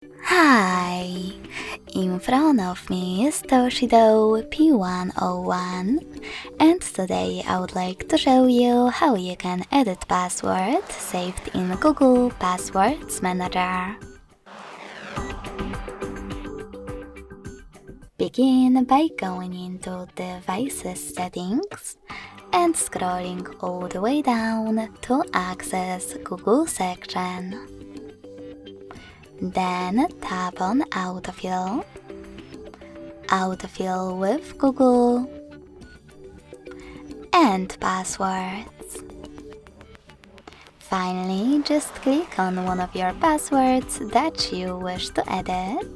Hi! In front of me is TOSCIDO P101, and today I would like to show you how you can edit password saved in Google Passwords Manager. Begin by going into Devices Settings and scrolling all the way down to access Google section. Then tap on Autofill, Autofill with Google, and Passwords. Finally, just click on one of your passwords that you wish to edit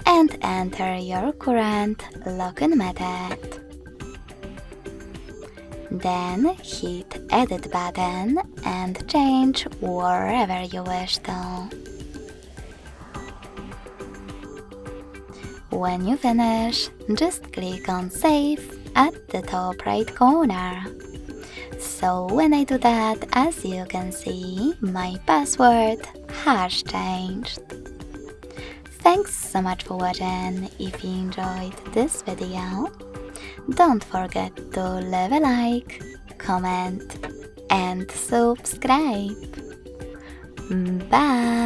and enter your current login method. Then hit Edit button and change wherever you wish to. When you finish, just click on Save at the top right corner. So when I do that, as you can see, my password has changed. Thanks so much for watching. If you enjoyed this video, don't forget to leave a like, comment and subscribe. Bye!